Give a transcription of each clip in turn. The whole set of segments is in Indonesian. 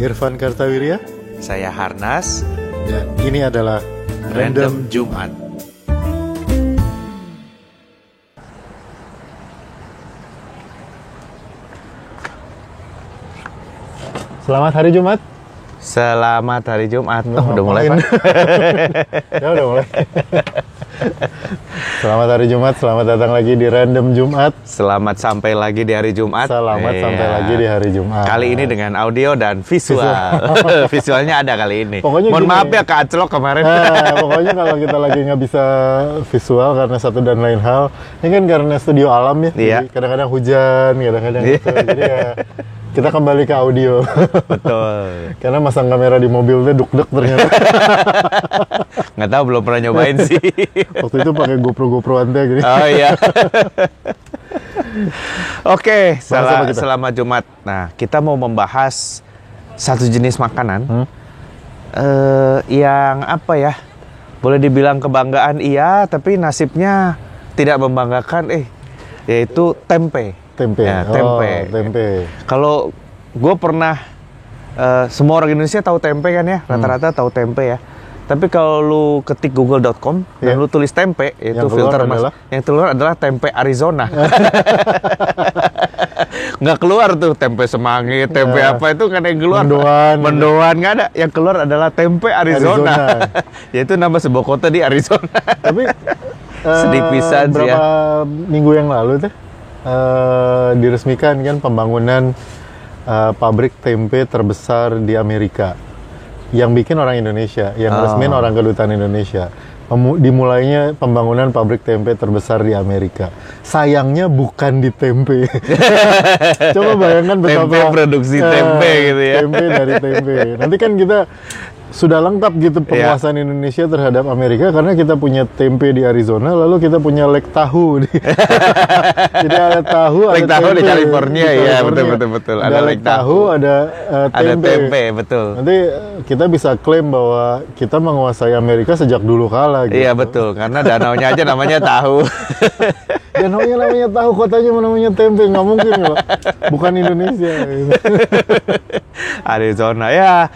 Irfan Kartawirya. Saya Harnas. Dan ini adalah Random Jumat. Selamat hari Jumat. Selamat hari Jumat. Udah mulai, Pak? Ya udah mulai. Selamat hari Jumat, selamat datang lagi di Random Jumat. Selamat sampai lagi di hari Jumat. Selamat sampai lagi di hari Jumat. Kali ini dengan audio dan visual. Visualnya ada kali ini. Pokoknya mohon gini, maaf ya kaclok kemarin. Pokoknya kalau kita lagi nggak bisa visual karena satu dan lain hal, ini kan karena studio alam ya. Iya. Jadi kadang-kadang hujan, kadang-kadang gitu. Jadi ya kita kembali ke audio. Betul. Karena masang kamera di mobil tuh duk-duk ternyata. Nggak tahu, belum pernah nyobain sih. Waktu itu pakai GoPro-GoProan teh gini. Oh iya. Oke, Bahas apa kita? selamat Jumat. Nah, kita mau membahas satu jenis makanan yang apa ya? Boleh dibilang kebanggaan iya, tapi nasibnya tidak membanggakan. Yaitu tempe. Tempe. Ya, tempe. Tempe. Kalau gue pernah, semua orang Indonesia tahu tempe kan ya, rata-rata tahu tempe ya. Tapi kalau lu ketik google.com dan lu tulis tempe, itu filter yang keluar adalah tempe Arizona. Nggak keluar tuh tempe Semangit, tempe apa itu nggak ada yang keluar. Mendoan nggak ada. Yang keluar adalah tempe Arizona. Yaitu nama sebuah kota di Arizona. Tapi sedih pisan sih ya. Berapa minggu yang lalu tuh diresmikan kan pembangunan pabrik tempe terbesar di Amerika. Yang bikin orang Indonesia, yang resmiin orang kedutaan Indonesia. Dimulainya pembangunan pabrik tempe terbesar di Amerika. Sayangnya bukan di tempe. Coba bayangkan betapa tempe produksi tempe gitu ya. Tempe dari tempe. Nanti kan kita sudah lengkap gitu penguasaan Indonesia terhadap Amerika karena kita punya tempe di Arizona, lalu kita punya lek tahu. Jadi ada tahu, lek ada tahu tempe di California, ya betul. Ada lek tahu, ada tempe. Ada tempe, betul. Nanti kita bisa klaim bahwa kita menguasai Amerika sejak dulu kala. Gitu. Iya betul, karena danaunya aja namanya tahu. Danaunya namanya tahu, kotanya namanya tempe, nggak mungkin loh. Bukan Indonesia. Gitu. Arizona ya.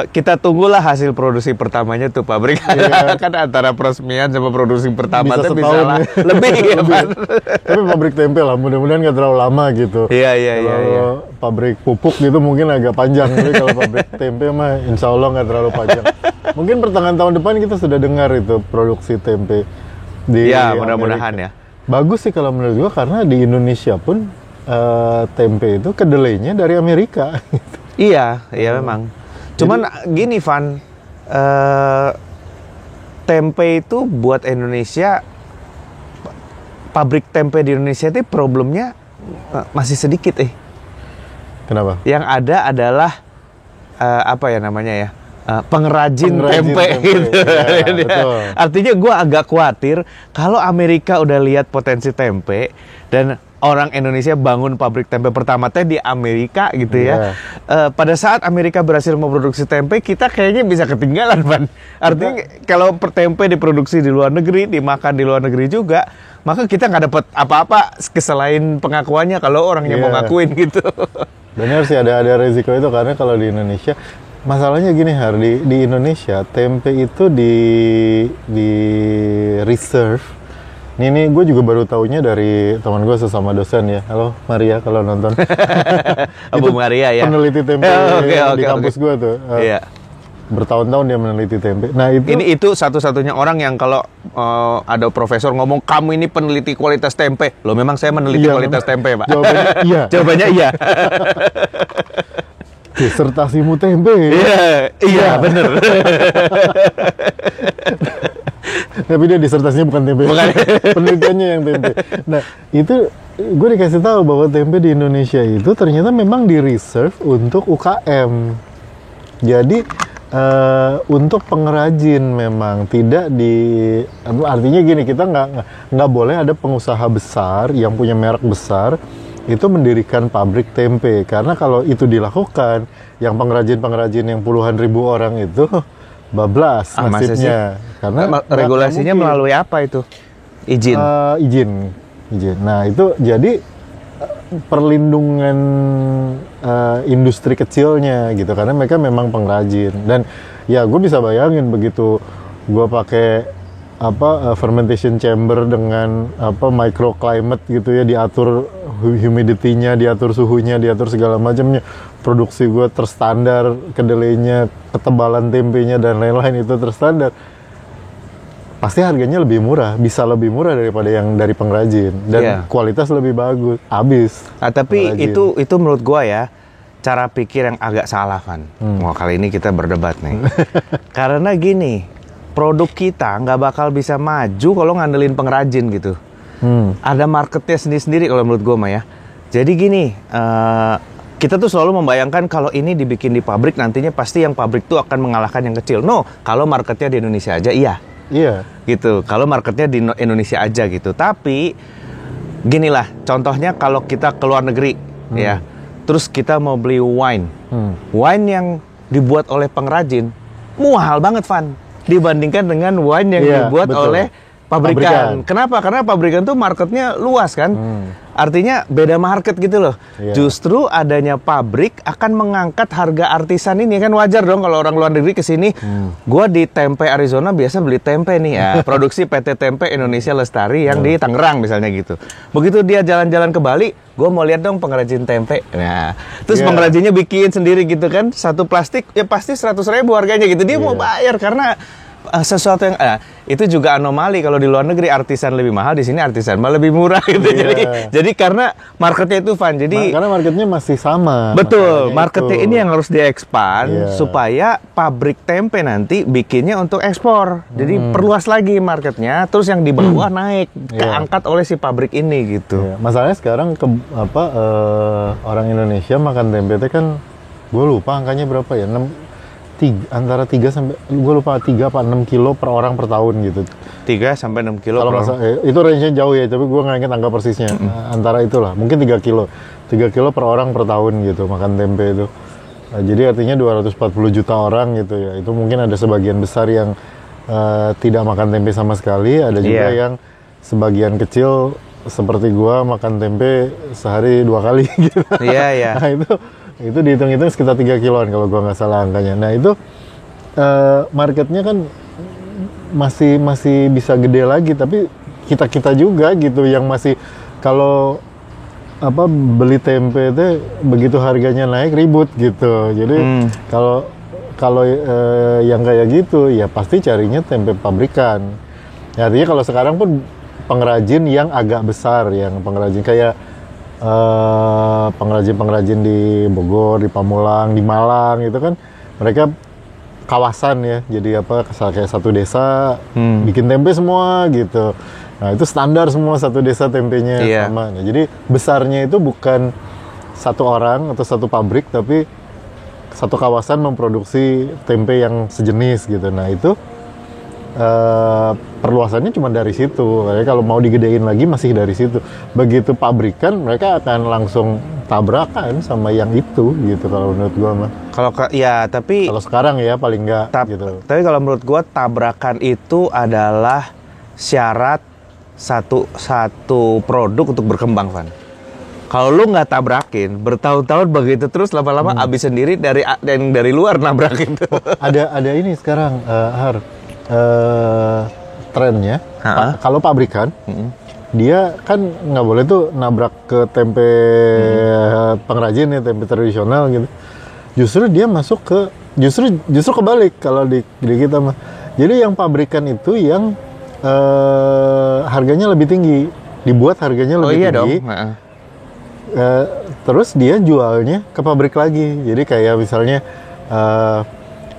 Kita tunggulah hasil produksi pertamanya tuh pabrik. Kan antara peresmian sama produksi pertama tuh bisa lah lebih ya Pak. Tapi pabrik tempe lah, mudah-mudahan nggak terlalu lama gitu. Iya. Pabrik pupuk gitu mungkin agak panjang, tapi kalau pabrik tempe mah insya Allah nggak terlalu panjang. Mungkin pertengahan tahun depan kita sudah dengar itu produksi tempe di ya, mudah-mudahan ya. Bagus sih kalau menurut gua karena di Indonesia pun tempe itu kedelainya dari Amerika. Iya memang. Cuman gini Van, tempe itu buat Indonesia, pabrik tempe di Indonesia itu problemnya masih sedikit Kenapa? Yang ada adalah apa ya namanya ya, pengrajin tempe gitu. Ya, artinya gue agak khawatir kalau Amerika udah lihat potensi tempe dan orang Indonesia bangun pabrik tempe pertama di Amerika gitu ya. Pada saat Amerika berhasil memproduksi tempe, kita kayaknya bisa ketinggalan, Van. Artinya kalau tempe diproduksi di luar negeri, dimakan di luar negeri juga, maka kita nggak dapat apa-apa selain pengakuannya kalau orangnya mau ngakuin gitu. Benar sih, ada resiko itu karena kalau di Indonesia masalahnya gini di Indonesia tempe itu di reserve. Ini gue juga baru taunya dari teman gue sesama dosen ya. Halo Maria kalau nonton. Bu Maria ya. Peneliti tempe di kampus gue tuh. Iya. Bertahun-tahun dia meneliti tempe. Nah itu satu-satunya orang yang kalau ada profesor ngomong kamu ini peneliti kualitas tempe. Loh memang saya meneliti kualitas tempe, Pak. Jawabannya iya. Jawabannya iya. Disertasimu tempe. Iya benar. Tapi dia disertasinya bukan tempe. Penelitiannya yang tempe. Nah itu gue dikasih tahu bahwa tempe di Indonesia itu ternyata memang di reserve untuk UKM. Jadi untuk pengrajin memang tidak artinya gini, kita nggak boleh ada pengusaha besar yang punya merek besar itu mendirikan pabrik tempe, karena kalau itu dilakukan yang pengrajin yang puluhan ribu orang itu bablas nasibnya. Karena regulasinya melalui apa itu? Izin. Izin. Nah itu jadi perlindungan industri kecilnya gitu, karena mereka memang pengrajin. Dan ya gue bisa bayangin begitu gue pakai fermentation chamber dengan microclimate gitu ya, diatur humidity-nya, diatur suhunya, diatur segala macamnya, produksi gue terstandar, kedelainya, ketebalan tempenya dan lain-lain itu terstandar, pasti harganya lebih murah, bisa lebih murah daripada yang dari pengrajin, dan kualitas lebih bagus. Habis. Nah, tapi pengrajin. itu menurut gua ya cara pikir yang agak salah, Van. Wah, kali ini kita berdebat nih. Karena gini, produk kita nggak bakal bisa maju kalau ngandelin pengrajin gitu. Ada marketnya sendiri-sendiri kalau menurut gua mah ya. Jadi gini, kita tuh selalu membayangkan kalau ini dibikin di pabrik, nantinya pasti yang pabrik tuh akan mengalahkan yang kecil. No, kalau marketnya di Indonesia aja, iya. Iya. Gitu. Kalau marketnya di Indonesia aja gitu. Tapi ginilah, contohnya kalau kita ke luar negeri, ya, terus kita mau beli wine, wine yang dibuat oleh pengrajin mahal banget, Van, dibandingkan dengan wine yang dibuat oleh pabrikan. Kenapa? Karena pabrikan tuh marketnya luas kan. Artinya beda market gitu loh. Justru adanya pabrik akan mengangkat harga artisan ini, kan wajar dong kalau orang luar negeri kesini. Gua di Tempe Arizona biasa beli tempe nih ya, produksi PT Tempe Indonesia Lestari yang di Tangerang misalnya gitu. Begitu dia jalan-jalan ke Bali, gua mau lihat dong pengrajin tempe. Nah, terus pengrajinnya bikin sendiri gitu kan, satu plastik ya pasti 100.000 harganya gitu. Dia mau bayar karena sesuatu yang itu juga anomali kalau di luar negeri artisan lebih mahal, di sini artisan malah lebih murah gitu. Jadi karena marketnya itu, Van. Jadi karena marketnya masih sama. Betul, marketnya ini yang harus diekspan supaya pabrik tempe nanti bikinnya untuk ekspor. Jadi perluas lagi marketnya, terus yang di bawah naik keangkat oleh si pabrik ini gitu. Masalahnya sekarang orang Indonesia makan tempe itu kan, gue lupa angkanya berapa ya, antara 3 sampai, gue lupa 3 apa 6 kilo per orang per tahun gitu. 3 sampai 6 kilo per orang. Itu range-nya jauh ya, tapi gue nggak ingat angka persisnya. Antara itulah, mungkin 3 kilo. 3 kilo per orang per tahun gitu, makan tempe itu. Jadi artinya 240 juta orang gitu ya. Itu mungkin ada sebagian besar yang tidak makan tempe sama sekali. Ada juga yang sebagian kecil seperti gue makan tempe sehari 2 kali gitu. Iya. Nah itu dihitung-hitung sekitar 3 kiloan kalau gua nggak salah angkanya. Nah itu marketnya kan masih bisa gede lagi, tapi kita juga gitu yang masih kalau beli tempe itu begitu harganya naik ribut gitu. Jadi kalau yang kayak gitu ya pasti carinya tempe pabrikan. Ya, artinya kalau sekarang pun pengrajin yang agak besar, yang pengrajin kayak pengrajin-pengrajin di Bogor, di Pamulang, di Malang itu kan mereka kawasan ya, jadi kayak satu desa bikin tempe semua gitu. Nah itu standar semua satu desa tempenya sama. Nah, jadi besarnya itu bukan satu orang atau satu pabrik, tapi satu kawasan memproduksi tempe yang sejenis gitu. Nah itu perluasannya cuma dari situ. Kayak kalau mau digedein lagi masih dari situ. Begitu pabrikan mereka akan langsung tabrakan sama yang itu gitu kalau menurut gua mah. Tapi kalau sekarang ya paling enggak gitu. Tapi kalau menurut gua tabrakan itu adalah syarat satu produk untuk berkembang, Van. Kalau lu nggak tabrakin bertahun-tahun begitu terus, lama-lama abis sendiri dari luar nabrakin. Ada ini sekarang trennya kalau pabrikan dia kan nggak boleh tuh nabrak ke tempe pengrajin ya, tempe tradisional gitu. Justru dia masuk ke justru kebalik kalau di kita mah. Jadi yang pabrikan itu yang harganya lebih tinggi, dibuat harganya lebih tinggi. Dong. Terus dia jualnya ke pabrik lagi. Jadi kayak misalnya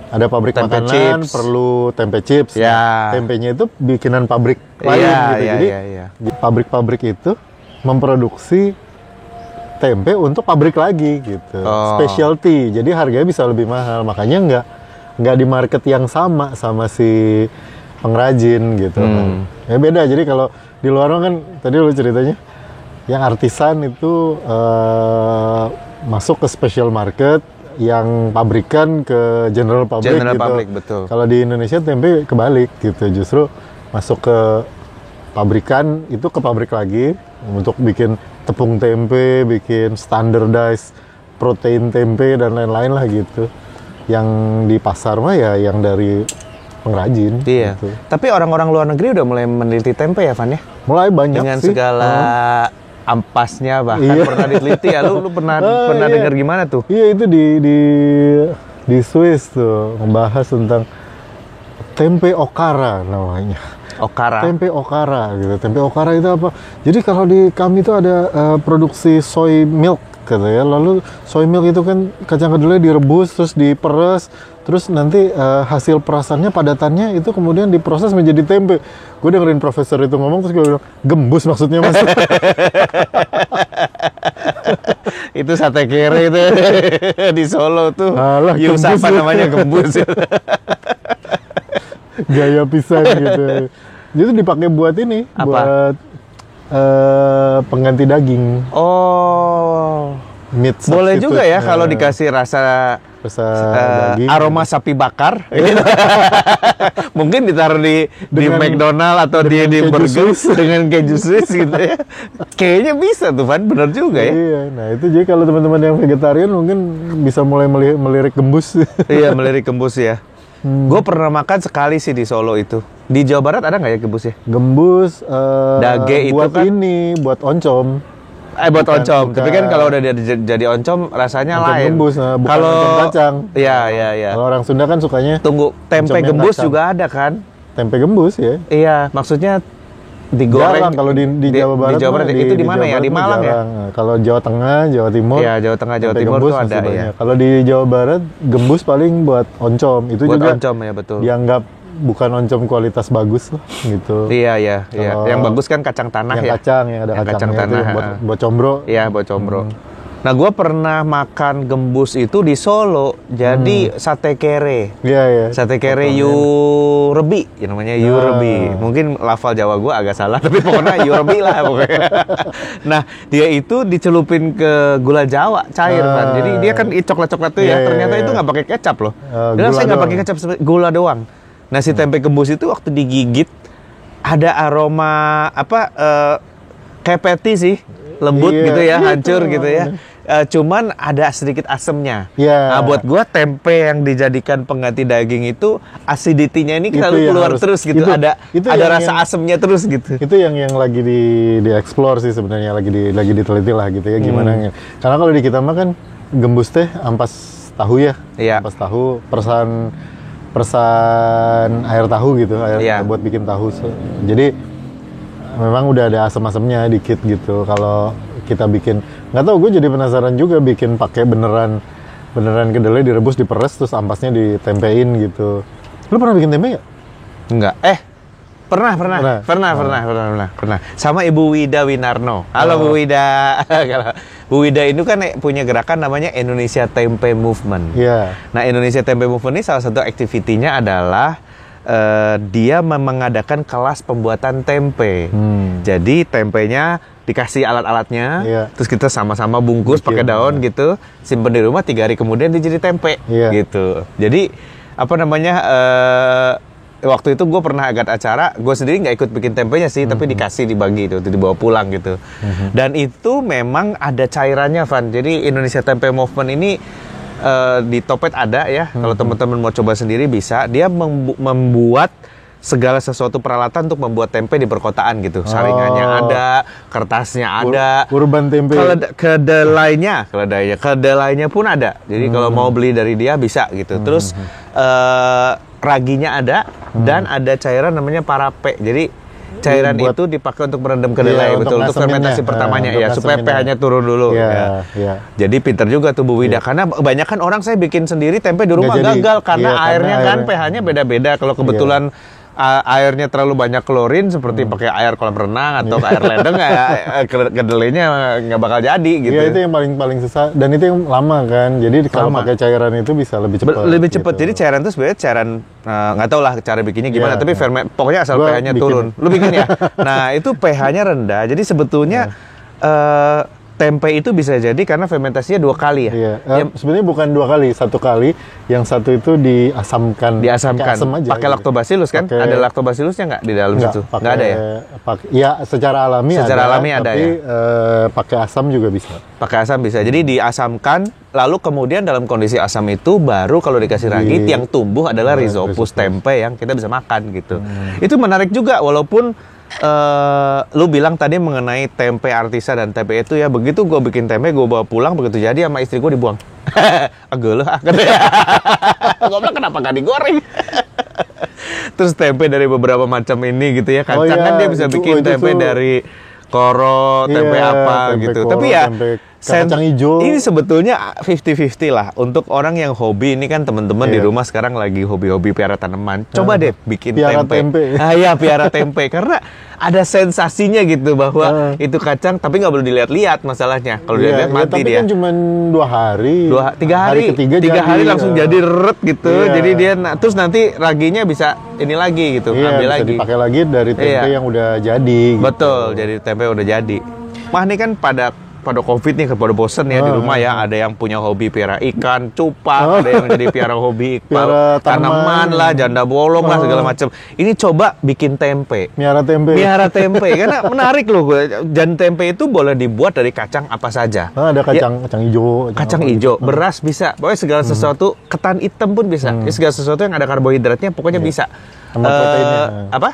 ada pabrik tempe makanan chips. Perlu tempe chips. Nah, tempenya itu bikinan pabrik lain gitu. Jadi pabrik-pabrik itu memproduksi tempe untuk pabrik lagi gitu. Specialty. Jadi harganya bisa lebih mahal. Makanya nggak di market yang sama si pengrajin gitu. Ya beda. Jadi kalau di luar kan tadi lu ceritanya yang artisan itu masuk ke special market, yang pabrikan ke general public gitu. Kalau di Indonesia tempe kebalik gitu, justru masuk ke pabrikan itu ke pabrik lagi untuk bikin tepung tempe, bikin standardized protein tempe dan lain-lain lah gitu. Yang di pasar mah ya yang dari pengrajin. Iya. Gitu. Tapi orang-orang luar negeri udah mulai meneliti tempe ya, Van ya? Mulai banyak Dengan sih. segala ampasnya bahkan Iya. pernah diteliti ya. Lu pernah iya. dengar gimana tuh? Iya, itu di Swiss tuh ngebahas tentang tempe okara namanya. Okara. Tempe okara gitu. Tempe okara itu apa? Jadi kalau di kami itu ada produksi soy milk gitu ya. Lalu soy milk itu kan kacang kedelai direbus terus diperes, terus nanti hasil perasannya padatannya itu kemudian diproses menjadi tempe. Gue dengerin profesor itu ngomong terus gue bilang, gembus maksudnya mas. Itu sate kere itu di Solo tuh. Alah, Yung gembus. Sapa namanya gembus. Gaya pisan gitu. Itu dipakai buat ini, Apa? buat pengganti daging, Oh. meat Boleh juga ya substitute. kalau dikasih rasa daging, aroma sapi bakar. Gitu. Mungkin ditaruh di Dengan- McDonald atau di keju burger Swiss. dengan keju Swiss gitu ya. Kayaknya bisa tuh, Van. Bener juga ya. Iya, nah itu jadi kalau teman-teman yang vegetarian mungkin bisa mulai melirik gembus. Iya, melirik gembus ya. Gue pernah makan sekali sih di Solo itu. Di Jawa Barat ada nggak ya gembus ya? Gembus, Dage itu buat kan- buat oncom. Buat Bukan- oncom. Tapi kan bukan. kalau udah jadi oncom rasanya Oncom lain. gembus, nah, bukan Kalau oncom kacang. Iya. Kalau orang Sunda kan sukanya Tunggu, tempe Oncom yang gembus kacang. juga ada kan? tempe gembus ya. Iya, maksudnya digoreng. Jarang kalau di Jawa Barat. Di Jawa Barat mah, itu di mana Jawa ya? Di Barat mah Malang ya? jarang. Nah, kalau Jawa Tengah, Jawa Timur. Iya, Jawa Tengah, Jawa tempe Timur gembus tuh masih ada ya. banyak. Kalau di Jawa Barat gembus paling buat oncom. Itu Buat juga oncom ya, betul. dianggap bukan oncom kualitas bagus lah gitu. Iya. Kalau Yang bagus kan kacang tanah yang ya. kacang yang ada Yang kacang kacangnya itu tanah, buat combro. Iya, buat combro. Nah, gue pernah makan gembus itu di Solo. Jadi sate kere. Iya. Sate kere yu rebi, ya namanya yu rebi. Mungkin lafal Jawa gue agak salah, tapi pokoknya yu rebi lah pokoknya. Nah, dia itu dicelupin ke gula Jawa cair kan. Jadi dia kan coklat-coklat tuh ya. Iya, Ternyata iya. itu nggak pakai kecap loh. Oh, Dia gula saya nggak doang. pakai kecap, gula doang. Nah, si tempe gembus itu waktu digigit ada aroma apa? Kayak patty sih, lembut Iya, gitu ya, iya, hancur itu gitu ya. namanya. Cuman ada sedikit asemnya. Iya. Nah, buat gua tempe yang dijadikan pengganti daging itu acidity-nya ini Itu selalu yang keluar harus- terus gitu. itu- ada itu ada yang- rasa asemnya terus gitu. Itu yang lagi dieksplor sih sebenarnya, lagi diteliti lah gitu ya gimana. Karena kalau di kita mah kan gembus teh ampas tahu ya. Iya. Ampas tahu, persan air tahu gitu, air Iya. buat bikin tahu. Jadi memang udah ada asam-asamnya dikit gitu. Kalau kita bikin, nggak tahu, gue jadi penasaran juga bikin pakai beneran kedelai direbus, diperes, terus ampasnya ditempein gitu. Lu pernah bikin tempe nggak? Enggak. Pernah. Sama Ibu Wida Winarno. Halo Bu Wida. Kalau Bu Wida itu kan punya gerakan namanya Indonesia Tempe Movement. Iya. Nah, Indonesia Tempe Movement ini salah satu aktivitinya adalah dia mengadakan kelas pembuatan tempe. Jadi tempenya dikasih alat-alatnya, Iya. terus kita sama-sama bungkus Bikin, pakai daun gitu, simpen di rumah 3 hari kemudian dia jadi tempe, Iya. gitu. Jadi apa namanya? Waktu itu gue pernah agak acara, gue sendiri nggak ikut bikin tempenya sih, tapi dikasih dibagi itu dibawa pulang gitu. Dan itu memang ada cairannya, Van. Jadi Indonesia Tempe Movement ini di Topet ada ya. Kalau teman-teman mau coba sendiri bisa. Dia membuat segala sesuatu peralatan untuk membuat tempe di perkotaan gitu. Saringannya ada, kertasnya ada. Urban tempe. Kedelainya pun ada. Jadi kalau mau beli dari dia bisa gitu. Terus raginya ada dan ada cairan namanya parape. Jadi cairan Buat- itu dipakai untuk merendam kedelai, Iya, betul, untuk ngaseminnya. fermentasi pertamanya Untuk ya, supaya ngaseminnya. pH-nya turun dulu. Iya, ya. iya. Jadi pinter juga tuh Bu Wida, karena kebanyakan orang saya bikin sendiri tempe di rumah Nggak jadi. gagal karena Iya, airnya karena kan airnya. pH-nya beda-beda. Kalau kebetulan airnya terlalu banyak klorin seperti pakai air kolam renang atau air ledeng, kedelainya nggak bakal jadi gitu. Iya, itu yang paling susah dan itu yang lama kan. Jadi kalau Lama. pakai cairan itu bisa lebih cepat. Lebih cepat. gitu. Jadi cairan itu sebenarnya cairan nggak tahu lah cara bikinnya gimana, Iya, tapi iya. pokoknya asal Gua pH-nya bikin. turun. Lu bikin ya. Nah, itu pH-nya rendah. Jadi sebetulnya tempe itu bisa jadi karena fermentasinya 2 kali ya. Iya. Sebenarnya bukan 2 kali, 1 kali. Yang satu itu diasamkan. Diasamkan. Pakai asam aja. Pakai gitu. lactobacillus kan? Ada lactobacillusnya nggak di dalam situ? Nggak ada ya? Ya, secara alami Secara ada. alami ada tapi, ya? pakai asam juga bisa. Pakai asam bisa. Jadi diasamkan, lalu kemudian dalam kondisi asam itu baru kalau dikasih ragit yang tumbuh adalah rhizopus tempe yang kita bisa makan gitu. Itu menarik juga walaupun lu bilang tadi mengenai tempe artisa dan tempe itu ya, begitu gue bikin tempe gue bawa pulang, begitu jadi sama istri gue dibuang. Agak lah, gue bilang kenapa gak digoreng? Terus tempe dari beberapa macam ini gitu ya, kacang kan dia bisa bikin tempe dari koro, tempe apa tempe gitu. koro, Tapi ya kacang hijau. ini sebetulnya 50-50 lah untuk orang yang hobi. Ini kan teman-teman di rumah sekarang lagi hobi-hobi piara tanaman. Coba deh bikin piara tempe. Iya, piara tempe karena ada sensasinya gitu bahwa itu kacang, tapi nggak boleh dilihat-lihat masalahnya. Kalau dilihat mati tapi dia. kan cuma 2 hari. 3 hari. Ketiga hari langsung jadi ret gitu. Iya. Jadi dia terus nanti raginya bisa ini lagi gitu, Iya, ambil bisa lagi. dipakai lagi dari tempe yang udah jadi. Betul, jadi tempe udah jadi. Wah, ini kan pada COVID nih, pada bosen ya di rumah ya. Ada yang punya hobi piara ikan, cupang, ada yang jadi piara hobi Piara tanaman lah, janda bolong lah, segala macam. Ini coba bikin tempe. Miara tempe. Miara tempe, karena menarik loh. Dan tempe itu boleh dibuat dari kacang apa saja. Ada kacang hijau. Kacang hijau, beras bisa. Pokoknya segala sesuatu, ketan hitam pun bisa. Ya, segala sesuatu yang ada karbohidratnya pokoknya bisa. Sama proteinnya. Apa?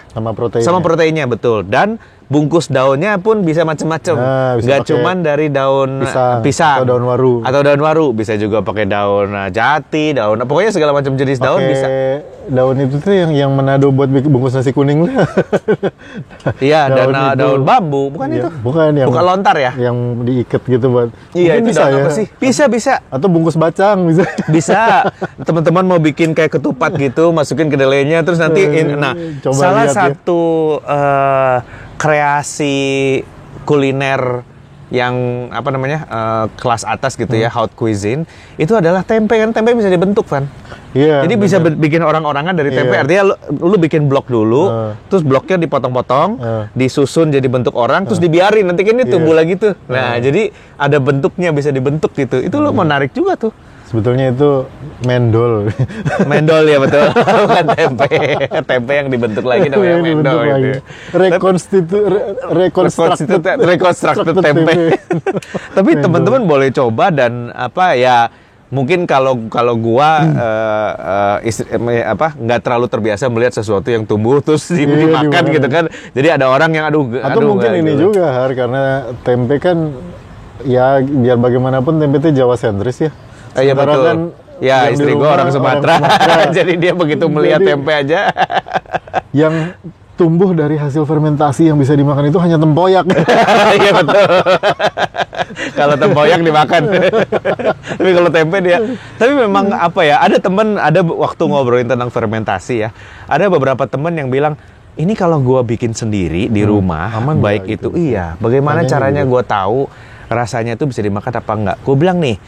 Sama proteinnya. Betul. Dan bungkus daunnya pun bisa macam-macam. Nggak cuman dari daun pisang atau daun waru. Atau daun waru, bisa juga pakai daun jati, daun pokoknya segala macam jenis daun bisa. Daun itu tuh yang Manado buat bungkus nasi kuning. Iya, daun bambu, bukan itu? Bukan lontar ya? Yang diikat gitu buat. Iya, itu bisa daun ya. apa sih? Bisa. Atau bungkus bacang bisa. Bisa. Teman-teman mau bikin kayak ketupat gitu, masukin kedelainya terus nanti salah satu kreasi kuliner yang kelas atas gitu ya, haute cuisine, itu adalah tempe. Kan tempe bisa dibentuk, Van. Iya. Jadi bisa bikin orang-orangan dari tempe. Artinya lu bikin blok dulu, terus bloknya dipotong-potong, disusun jadi bentuk orang, terus dibiarin, nanti kan ini tumbuh lagi tuh. Nah, jadi ada bentuknya, bisa dibentuk gitu. Itu lo menarik juga tuh. Sebetulnya itu mendol. Mendol ya, betul. Bukan tempe. Tempe yang dibentuk lagi namanya mendol gitu. Reconstructed tempe. Tapi teman-teman boleh coba dan mungkin kalau gua nggak terlalu terbiasa melihat sesuatu yang tumbuh terus dimakan gitu kan. Jadi ada orang yang atau mungkin ini gitu juga karena tempe kan ya biar bagaimanapun tempe itu Jawa sentris ya. Iya betul. Kan ya istri gue orang Sumatera. Jadi dia begitu melihat tempe aja. Yang tumbuh dari hasil fermentasi yang bisa dimakan itu hanya tempoyak. Iya betul. Kalau tempoyak dimakan. Tapi kalau tempe dia. Tapi memang ada waktu ngobrolin tentang fermentasi ya. Ada beberapa teman yang bilang, ini kalau gue bikin sendiri di rumah, aman baik itu. Iya. Bagaimana caranya gue tahu rasanya itu bisa dimakan apa enggak? Gue bilang nih,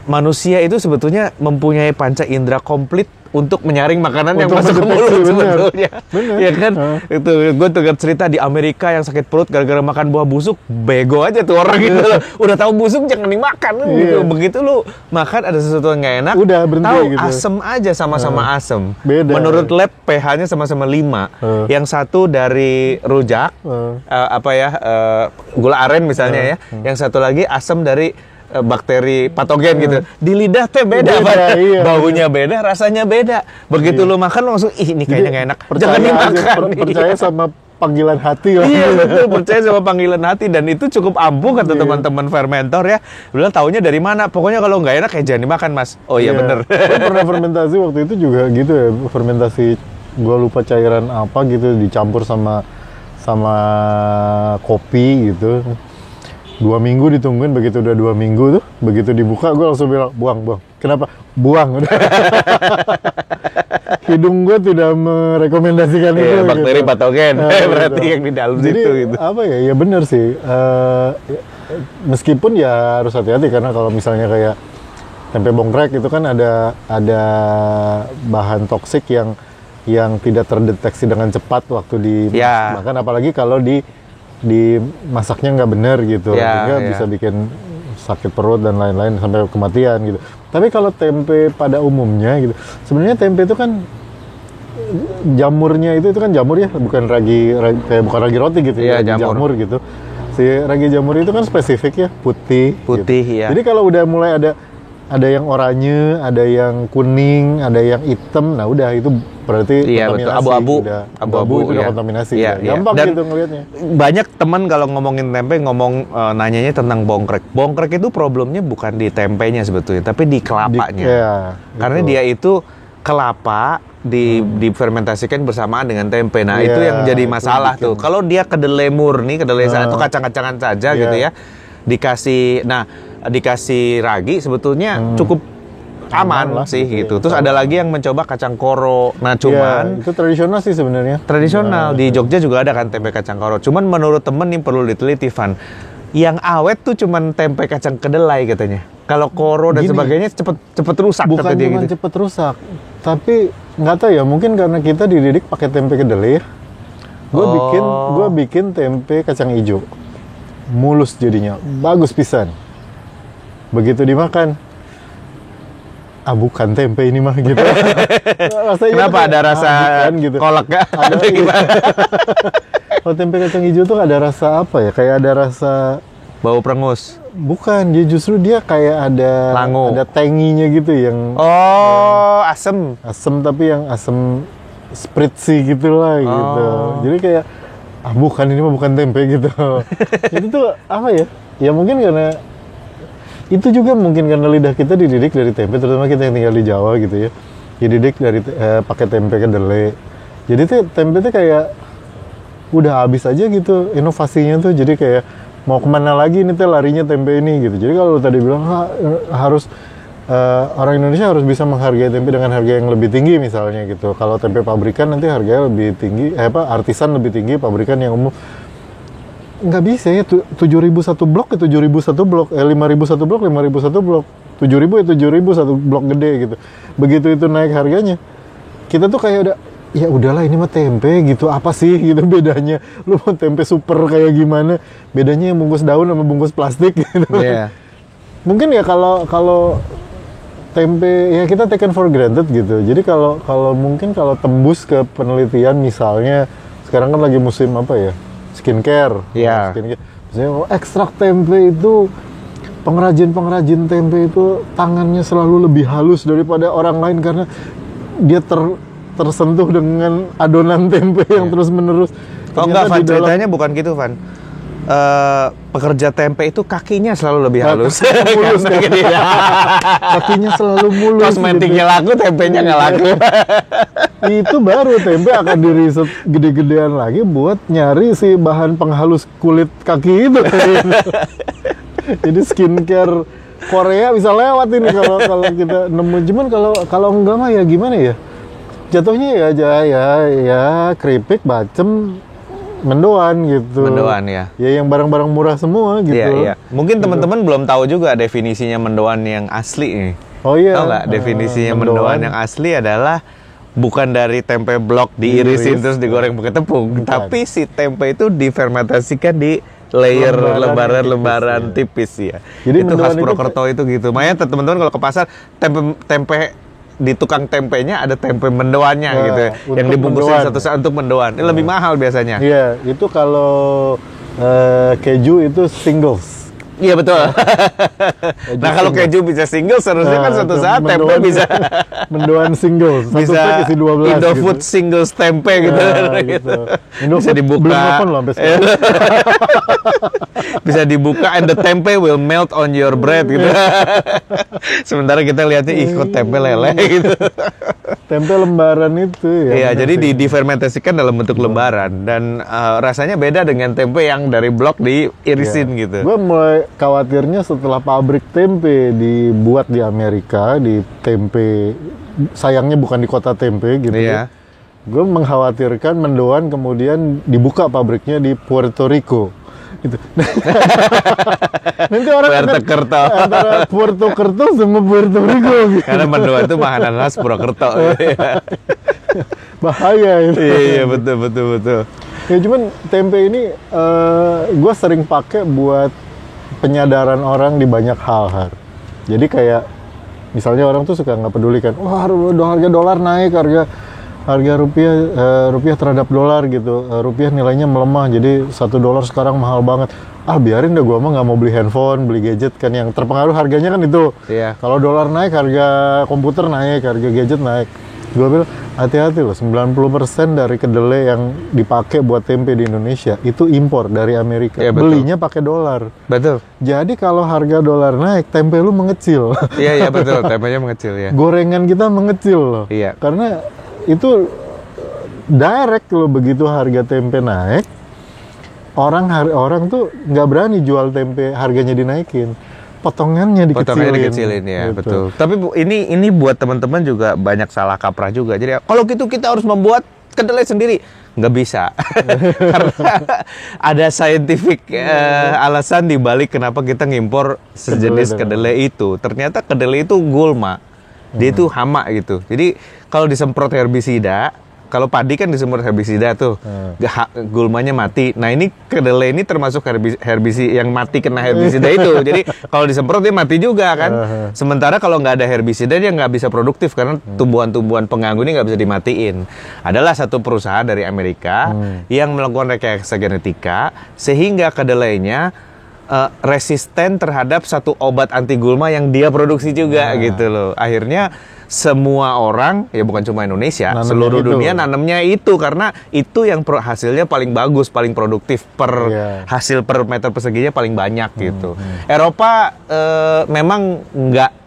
manusia itu sebetulnya mempunyai panca indera komplit untuk menyaring makanan yang masuk ke mulut sebetulnya. Ya kan? Itu gue dengar cerita di Amerika yang sakit perut gara-gara makan buah busuk, bego aja tuh orang gitu loh. Udah tahu busuk jangan dimakan gitu. Begitu lu makan ada sesuatu yang nggak enak, udah berhenti tahu gitu. asem aja, sama-sama asem. Beda. Menurut lab pH-nya sama-sama 5. Yang satu dari rujak, gula aren misalnya ya. Yang satu lagi asam dari bakteri patogen gitu. Di lidah teh beda. Iya, baunya beda, rasanya beda. Begitu lu makan lu langsung ini kayaknya nggak enak. Jangan dimakan. Percaya sama panggilan hati lah. Iya betul, percaya sama panggilan hati. Dan itu cukup ampuh kata teman-teman fermentor ya. Bilang taunya dari mana? Pokoknya kalau nggak enak ya jangan dimakan, Mas. Oh iya bener. Gue pernah fermentasi waktu itu juga gitu ya. Fermentasi, gue lupa cairan apa gitu dicampur sama kopi gitu. 2 minggu ditungguin, begitu udah 2 minggu tuh, begitu dibuka gue langsung bilang buang. Kenapa? Buang. Hidung gue tidak merekomendasikan itu. Bakteri gitu. patogen, berarti yang di dalam Jadi, situ gitu. Ya benar sih. Meskipun ya harus hati-hati karena kalau misalnya kayak tempe bongkrek itu kan ada bahan toksik yang tidak terdeteksi dengan cepat waktu dimakan, apalagi kalau di dimasaknya nggak benar gitu, Ya, sehingga ya. bisa bikin sakit perut dan lain-lain sampai kematian gitu. Tapi kalau tempe pada umumnya gitu, sebenarnya tempe itu kan jamurnya itu kan jamur ya, bukan kayak bukan ragi roti gitu Iya, ya, jamur. gitu. Si ragi jamur itu kan spesifik ya, putih. Putih, gitu. ya. Jadi kalau udah mulai ada yang oranye, ada yang kuning, ada yang hitam, nah udah itu berarti Iya, betul. kontaminasi. Abu-abu. Udah, Abu-abu, itu udah ya. kontaminasi. Iya, Ya. iya. Gampang Dan gitu ngelihatnya. banyak teman kalau ngomongin tempe nanyanya tentang bongkrek. Bongkrek itu problemnya bukan di tempenya sebetulnya, tapi di kelapanya. Iya, Karena betul. dia itu kelapa difermentasikan bersamaan dengan tempe. Nah, Iya, itu yang jadi itu masalah bikin- tuh. Kalau dia kedelai murni, kedelai atau kacang-kacangan saja Iya. gitu ya. Dikasih ragi sebetulnya cukup aman Aman lah, sih gitu ya. gitu. Terus ada lagi yang mencoba kacang koro. Nah, Iya, cuman itu tradisional sih sebenarnya. tradisional di Jogja juga ada kan tempe kacang koro. Cuman menurut temen nih perlu diteliti, Van. Yang awet tuh cuman tempe kacang kedelai katanya. Kalau koro dan Gini, sebagainya cepet rusak Bukan kata dia cuma gitu. cepet rusak, tapi nggak tahu ya, mungkin karena kita dididik pakai tempe kedelai ya. Gue bikin tempe kacang hijau, mulus jadinya, bagus pisan. Begitu dimakan, bukan tempe ini mah gitu. Rasanya Kenapa kayak, ada rasa bukan, gitu. kolak gak? Ada Atau gimana? Kalau tempe kacang hijau tuh ada rasa apa ya? Kayak ada rasa, Bau perengus. bukan, dia justru dia kayak ada Lango. ada tanginya gitu yang Oh, asem. asem, tapi yang asem spritzy gitu lah gitu. Oh. Jadi kayak bukan, ini mah bukan tempe gitu. Itu tuh apa ya? Ya mungkin karena itu juga mungkin karena lidah kita dididik dari tempe, terutama kita yang tinggal di Jawa gitu ya. Dididik dari pakai tempe kedelai. Jadi tuh tempe tuh kayak udah habis aja gitu inovasinya tuh. Jadi kayak mau kemana lagi nih teh larinya tempe ini gitu. Jadi kalau tadi bilang harus orang Indonesia harus bisa menghargai tempe dengan harga yang lebih tinggi misalnya gitu. Kalau tempe pabrikan nanti harganya lebih tinggi, artisan lebih tinggi, pabrikan yang umum nggak bisa ya. 7.000 satu blok ya 7.000 satu blok, 5.000 satu blok, 5.000 satu blok, 7.000 ya 7.000 satu blok gede gitu. Begitu itu naik harganya, kita tuh kayak ya udahlah ini mah tempe gitu, apa sih gitu bedanya? Lu mau tempe super kayak gimana? Bedanya yang bungkus daun sama bungkus plastik gitu. Iya. Mungkin ya kalau tempe ya kita taken for granted gitu. Jadi kalau mungkin kalau tembus ke penelitian, misalnya sekarang kan lagi musim apa ya? Skincare. Iya. Skincare. Misalnya ekstrak tempe itu, pengrajin tempe itu tangannya selalu lebih halus daripada orang lain karena dia tersentuh dengan adonan tempe yang terus-menerus. Oh enggak, Van, ceritanya bukan gitu, Van. Pekerja tempe itu kakinya selalu lebih halus. mulus kan? Kakinya selalu mulus. Kosmetiknya gitu. laku, tempenya nggak laku. Itu baru tempe akan diriset gede-gedean lagi buat nyari si bahan penghalus kulit kaki itu. Jadi skincare Korea bisa lewat ini kalau kita nemu. Cuman kalau enggak mah ya gimana ya? Jatuhnya ya keripik, bacem, mendoan gitu. Mendoan ya. Ya yang barang-barang murah semua gitu. Iya, iya. Mungkin teman-teman belum tahu juga definisinya mendoan yang asli nih. Oh iya. Tahu nggak definisinya mendoan yang asli adalah bukan dari tempe blok diirisin Diiris. terus digoreng pakai tepung, Bukan. tapi si tempe itu difermentasikan di layer lembaran tipis ya. Jadi Itu khas mendoan itu Purwokerto itu gitu. Makanya teman-teman kalau ke pasar tempe di tukang tempenya ada tempe mendoannya Nah, gitu ya, yang untuk dibungkusin mendoan. satu untuk mendoan. Ini lebih mahal biasanya. Iya, itu kalau keju itu singles. Iya betul. Nah kalau keju bisa single, seharusnya kan suatu saat tempe bisa mendoan singles. Satu bisa pack isi 12 Indofood gitu. singles tempe gitu. Nah, gitu. Indofood Bisa dibuka. belum open loh sampai sekarang. Bisa dibuka and the tempe will melt on your bread gitu. Sementara kita lihatnya kok tempe lele gitu. Tempe lembaran itu ya. Iya, benar jadi sih. difermentasikan dalam bentuk lembaran dan rasanya beda dengan tempe yang dari blok diirisin gitu. Gue mulai khawatirnya setelah pabrik tempe dibuat di Amerika, di tempe, sayangnya bukan di kota tempe gitu. Iya. Gue mengkhawatirkan mendoan kemudian dibuka pabriknya di Puerto Rico. Gitu. Nanti orang Puerto antara Puerto Kerto sama Puerto Rico gitu. Karena mendoan itu makanan khas Purwokerto. Gitu ya. Bahaya itu. Iya betul. Ya cuman tempe ini gue sering pakai buat penyadaran orang di banyak hal, Har. Jadi kayak misalnya orang tuh suka nggak peduli kan, wah harga dolar naik, harga rupiah terhadap dolar gitu, rupiah nilainya melemah, jadi $1 sekarang mahal banget. Biarin deh, gua mah nggak mau beli handphone, beli gadget kan, yang terpengaruh harganya kan itu. Iya. Kalau dolar naik, harga komputer naik, harga gadget naik. Gua bilang hati-hati loh, 90% dari kedelai yang dipakai buat tempe di Indonesia itu impor dari Amerika. Iya, betul. Belinya pakai dolar. Betul. Jadi kalau harga dolar naik, tempe lu mengecil. Iya betul, tempenya mengecil ya. Gorengan kita mengecil loh. Iya. Karena itu direct loh, begitu harga tempe naik, orang tuh nggak berani jual tempe harganya dinaikin. Potongannya dikecilin ya, gitu. betul. Tapi ini buat teman-teman juga banyak salah kaprah juga. Jadi kalau gitu kita harus membuat kedelai sendiri. Nggak bisa. Karena ada scientific alasan dibalik kenapa kita ngimpor sejenis kedelai itu. Ternyata kedelai itu gulma. Dia itu hama gitu. Jadi kalau disemprot herbisida, kalau padi kan disemprot herbisida tuh, gulmanya mati. Nah ini kedelai ini termasuk herbisida yang mati kena herbisida itu. Jadi kalau disemprot dia mati juga kan. Sementara kalau nggak ada herbisida dia nggak bisa produktif karena tumbuhan-tumbuhan pengganggu ini nggak bisa dimatiin. Adalah satu perusahaan dari Amerika yang melakukan rekayasa genetika sehingga kedelainya resisten terhadap satu obat anti gulma yang dia produksi juga gitu loh. Akhirnya semua orang, ya bukan cuma Indonesia, seluruh dunia nanemnya itu karena itu yang hasilnya paling bagus, paling produktif hasil per meter perseginya paling banyak gitu. Eropa memang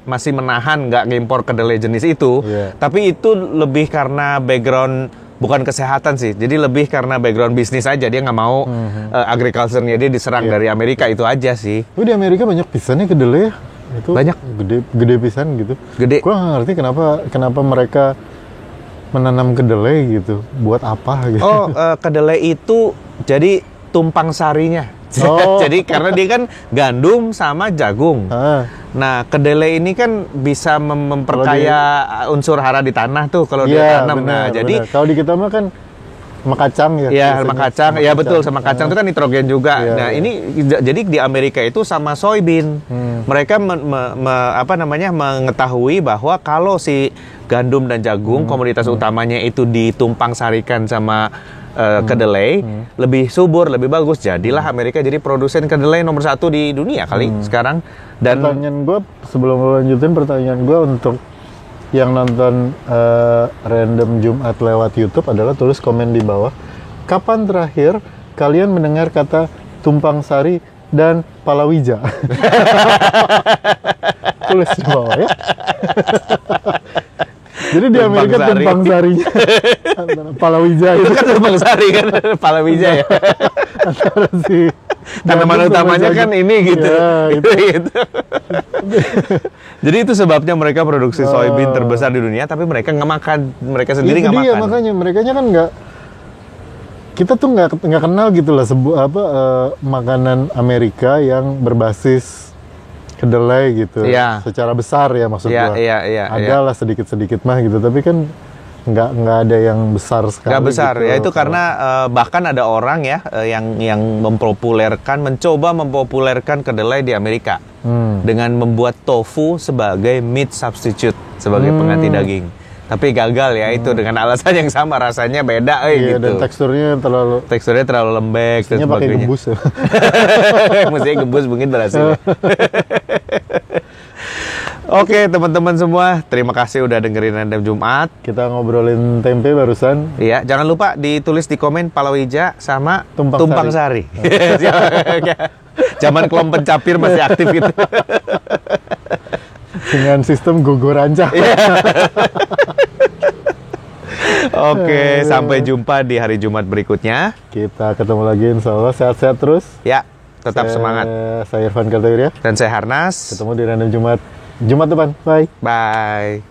masih menahan nggak ngimpor kedelai jenis itu, tapi itu lebih karena background bukan kesehatan sih, jadi lebih karena background bisnis aja, dia nggak mau agriculture-nya dia diserang dari Amerika, itu aja sih. Di Amerika banyak pisannya kedelai ya? Itu banyak, gede pisan gitu. Gede. Gua nggak ngerti kenapa mereka menanam kedelai gitu, buat apa gitu? Kedelai itu jadi tumpang sarinya. Jadi karena dia kan gandum sama jagung. Nah, kedelai ini kan bisa memperkaya unsur hara di tanah tuh kalau dia tanam. Jadi kalau di kita mah kan sama kacang ya. Iya, sama kacang. Ya betul, sama kacang itu kan nitrogen juga. Nah, ini jadi di Amerika itu sama soybean. Mereka mengetahui bahwa kalau si gandum dan jagung komoditas utamanya itu ditumpang sarikan sama kedelai, lebih subur, lebih bagus. Jadilah Amerika jadi produsen kedelai nomor 1 di dunia kali sekarang. Dan pertanyaan gue sebelum lo lanjutin, pertanyaan gue untuk yang nonton Random Jumat lewat YouTube adalah tulis komen di bawah, kapan terakhir kalian mendengar kata tumpang sari dan palawija? Tulis di bawah ya. Jadi di Amerika tumpang sarinya palawija itu kan tumpang sari kan, palawija ya. Antara si tanaman utamanya kan ini gitu. Gitu. Jadi itu sebabnya mereka produksi soybean terbesar di dunia, tapi mereka nggak makan, mereka sendiri nggak makan. Makanya mereka kan nggak, kita tuh nggak kenal gitu lah makanan Amerika yang berbasis kedelai gitu, secara besar ya maksud gua. Ada lah sedikit mah gitu, tapi kan nggak ada yang besar sekali. Nggak besar gitu. Ya itu karena bahkan ada orang ya yang mencoba mempopulerkan kedelai di Amerika dengan membuat tofu sebagai meat substitute, sebagai pengganti daging. Tapi gagal ya itu dengan alasan yang sama, rasanya beda gitu. Dan teksturnya terlalu lembek dan sebagainya. Pakai gembus ya. Mestinya gembus mungkin berhasil. Oke teman-teman semua, terima kasih udah dengerin Random Jumat. Kita ngobrolin tempe barusan. Iya, jangan lupa ditulis di komen palawija sama tumpang sari. Zaman kelom pencapir masih aktif gitu. Dengan sistem gugur rancak. Oke, sampai jumpa di hari Jumat berikutnya. Kita ketemu lagi, insya Allah sehat-sehat terus. Ya, tetap semangat. Saya Irfan Kartawirya. Dan saya Harnas. Ketemu di Random Jumat depan. Bye. Bye.